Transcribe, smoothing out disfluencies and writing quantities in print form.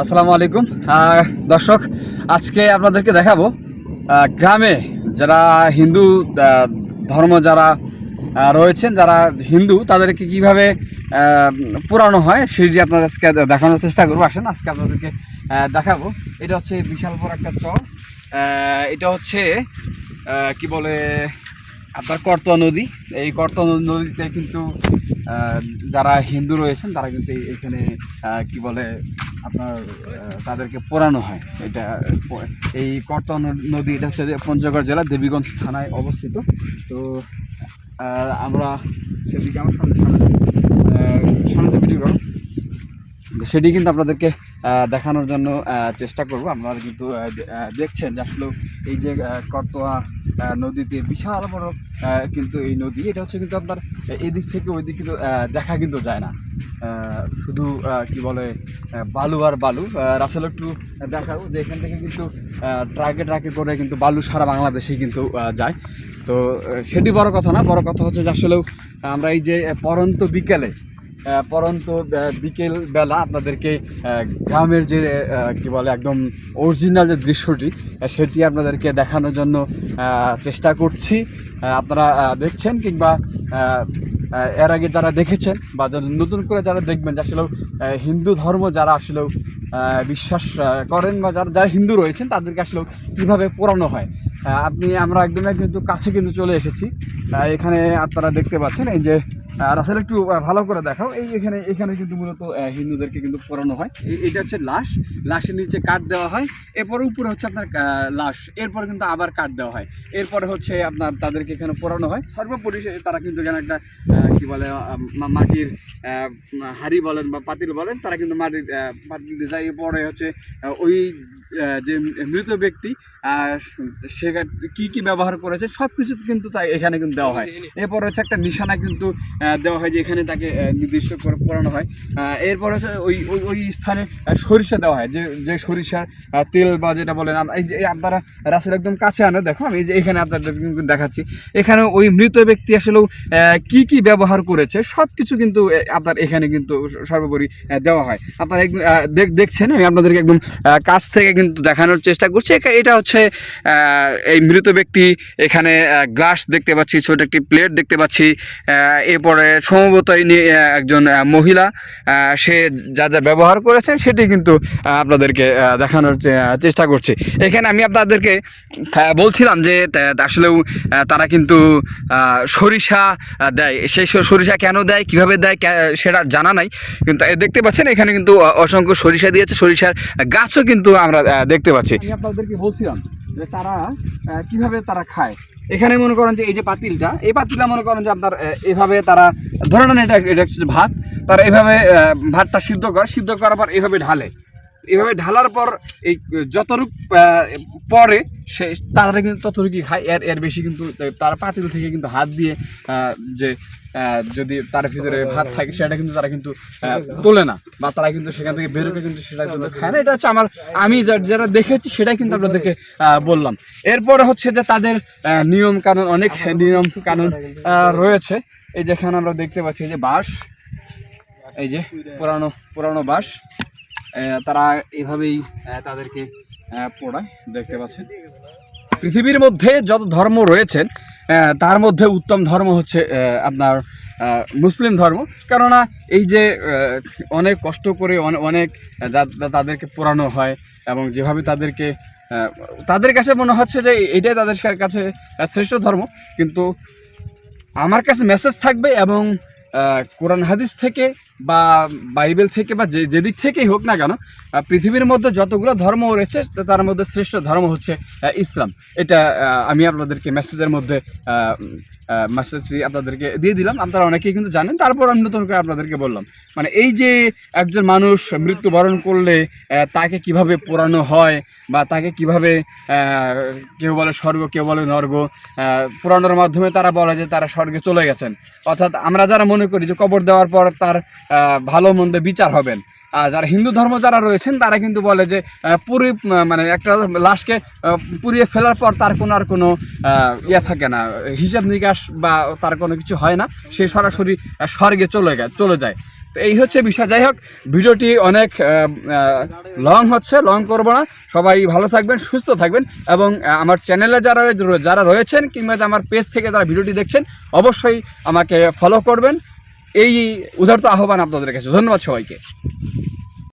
আসসালামু আলাইকুম দর্শক, আজকে আপনাদেরকে দেখাবো গ্রামে যারা হিন্দু ধর্ম যারা রয়েছেন, যারা হিন্দু তাদেরকে কিভাবে পোড়ানো হয় সেটি আপনাদের আজকে দেখানোর চেষ্টা করবো। আসেন আজকে আপনাদেরকে দেখাবো। এটা হচ্ছে বিশাল বড় একটা চর। এটা হচ্ছে কি বলে আপনার করতোয়া নদী। এই করতোয়া নদীতে কিন্তু যারা হিন্দু রয়েছেন তারা কিন্তু এখানে কি বলে আপনার তাদেরকে পোড়ানো হয়। এটা এই করতোয়া নদী, এটা হচ্ছে পঞ্চগড় জেলার দেবীগঞ্জ থানায় অবস্থিত। তো আমরা সেদিকে আমার সামনে ভিডিও করো, সেটি কিন্তু আপনাদেরকে দেখানোর জন্য চেষ্টা করব। আপনারা কিন্তু দেখছেন যে আসলে এই যে করতোয়া নদীতে বিশাল বড় কিন্তু এই নদী, এটা হচ্ছে কিন্তু আপনার এদিক থেকে ওই দিক কিন্তু দেখা কিন্তু যায় না। শুধু কি বলে বালু আর বালু। রাসেল একটু দেখাও যে এখান থেকে কিন্তু ট্রাকে ট্রাকে করে কিন্তু বালু সারা বাংলাদেশেই কিন্তু যায়। তো সেটি বড় কথা না, বড় কথা হচ্ছে যে আসলেও আমরা এই যে পরন্ত বিকেল বেলা আপনাদেরকে গ্রামের যে কি বলে একদম অরিজিনাল যে দৃশ্যটি সেটি আপনাদেরকে দেখানোর জন্য চেষ্টা করছি। আপনারা দেখছেন কিংবা এর আগে যারা দেখেছেন বা নতুন করে যারা দেখবেন যে আসলেও হিন্দু ধর্ম যারা আসলেও বিশ্বাস করেন বা যারা হিন্দু রয়েছেন তাদেরকে আসলেও কীভাবে পোড়ানো হয়। আমরা একদমই কিন্তু কাছে কিন্তু চলে এসেছি। এখানে আপনারা দেখতে পাচ্ছেন এই যে রাসেল একটু ভালো করে দেখাও। এখানে কিন্তু মূলত হিন্দুদেরকে কিন্তু পোড়ানো হয়। এটা হচ্ছে লাশের নিচে কাঠ দেওয়া হয়, এরপরে উপরে হচ্ছে আপনার লাশ, এরপরে কিন্তু আবার কাঠ দেওয়া হয়, এরপরে হচ্ছে আপনার তাদেরকে এখানে পোড়ানো হয়। সর্বোপরি তারা কিন্তু এখানে একটা কি বলে মাটির হাঁড়ি বলেন বা পাতিল বলেন, তারা কিন্তু মাটির পাতিল দিয়ে যায়। এরপরে হচ্ছে ওই যে মৃত ব্যক্তি সে কি ব্যবহার করেছে সব কিছু কিন্তু তাই এখানে কিন্তু দেওয়া হয়। এরপর হচ্ছে একটা নিশানা কিন্তু দেওয়া হয় যে এখানে তাকে নির্দিষ্ট করে পোড়ানো হয়। এরপর হচ্ছে ওই স্থানে সরিষা দেওয়া হয়, যে সরিষার তেল বা যেটা বলেন এই যে আপনারা রাস্তার একদম কাছে আনে দেখো, আমি এই যে এখানে আপনাদের কিন্তু দেখাচ্ছি। এখানে ওই মৃত ব্যক্তি আসলেও কি ব্যবহার করেছে সব কিছু কিন্তু আপনার এখানে কিন্তু সর্বোপরি দেওয়া হয়। আপনারা দেখছেন, আমি আপনাদেরকে একদম কাছ থেকে কিন্তু দেখানোর চেষ্টা করছি। এটা হচ্ছে এই মৃত ব্যক্তি, এখানে গ্লাস দেখতে পাচ্ছি, ছোট একটি প্লেট দেখতে পাচ্ছি। এরপরে সম্ভবত একজন মহিলা সে যা ব্যবহার করেছেন সেটি কিন্তু আপনাদেরকে দেখানোর চেষ্টা করছি। এখানে আমি আপনাদেরকে বলছিলাম যে আসলেও তারা কিন্তু সরিষা দেয়। সেই সরিষা কেন দেয়, কিভাবে দেয় সেটা জানা নাই, কিন্তু দেখতে পাচ্ছেন এখানে কিন্তু অসংখ্য সরিষা দিয়েছে, সরিষার গাছও কিন্তু আমরা দেখতে পাচ্ছি। আমি আপনাদেরকে বলছিলাম যে তারা কিভাবে তারা খায়। এখানে মনে করেন যে এই যে এই পাতিলটা মনে করেন যে আপনার এভাবে তারা ধরে নেন এটা হচ্ছে ভাত, তারা এভাবে ভাতটা সিদ্ধ করার পর এভাবে এভাবে ঢালার পর এই যতটুক পরে সে তারা কিন্তু ততটুকুই খায়, এর বেশি কিন্তু তারা পাতিল থেকে কিন্তু হাত দিয়ে যে যদি তার ভিতরে ভাত থাকে সেটা কিন্তু তারা কিন্তু তোলে না, বা তারা কিন্তু সেখান থেকে বেরোকে কিন্তু সেটা কিন্তু খায় না। এটা হচ্ছে আমি যারা দেখেছি সেটাই কিন্তু আপনাদেরকে বললাম। এরপরে হচ্ছে যে তাদের নিয়ম কানুন, অনেক নিয়ম কানুন রয়েছে। এই যেখানে আমরা দেখতে পাচ্ছি যে বাঁশ, এই যে পুরানো বাঁশ, তারা এভাবেই তাদেরকে পোড়ায়, দেখতে পাচ্ছেন। পৃথিবীর মধ্যে যত ধর্ম রয়েছেন তার মধ্যে উত্তম ধর্ম হচ্ছে আপনার মুসলিম ধর্ম। কেননা এই যে অনেক কষ্ট করে অনেক তাদেরকে পোড়ানো হয় এবং যেভাবে তাদের কাছে মনে হচ্ছে যে এটাই তাদের কাছে শ্রেষ্ঠ ধর্ম, কিন্তু আমার কাছে মেসেজ থাকবে এবং কোরআন হাদিস থেকে বা বাইবেল থেকে বা যেদিক থেকেই হোক না কেন, পৃথিবীর মধ্যে যতগুলো ধর্ম রয়েছে তার মধ্যে শ্রেষ্ঠ ধর্ম হচ্ছে ইসলাম। এটা আমি আপনাদেরকে মেসেজের মধ্যে মেসেজটি আপনাদেরকে দিয়ে দিলাম। আপনারা অনেকেই কিন্তু জানেন, তারপর আমি নতুন করে আপনাদেরকে বললাম। মানে এই যে একজন মানুষ মৃত্যুবরণ করলে তাকে কিভাবে পোড়ানো হয় বা তাকে কিভাবে কেউ বলে স্বর্গ, কেউ বলে নরক, পোড়ানোর মাধ্যমে তারা বলে যে তারা স্বর্গে চলে গেছেন। অর্থাৎ আমরা যারা মনে করি যে কবর দেওয়ার পর তার ভালো মন্দ বিচার হবেন, আর যারা হিন্দু ধর্ম যারা রয়েছেন তারা কিন্তু বলে যে মানে একটা লাশকে পুড়িয়ে ফেলার পর তার আর কোনো ইয়ে থাকে না, হিসাব নিকাশ বা তার কোনো কিছু হয় না, সে সরাসরি স্বর্গে চলে যায়। তো তো এই হচ্ছে বিষয়। যাই হোক, ভিডিওটি অনেক লং করবো না। সবাই ভালো থাকবেন, সুস্থ থাকবেন, এবং আমার চ্যানেলে যারা রয়েছেন কিংবা আমার পেজ থেকে যারা ভিডিওটি দেখছেন অবশ্যই আমাকে ফলো করবেন। এই উদারত আহ্বান আপনাদের কাছে। ধন্যবাদ সবাইকে।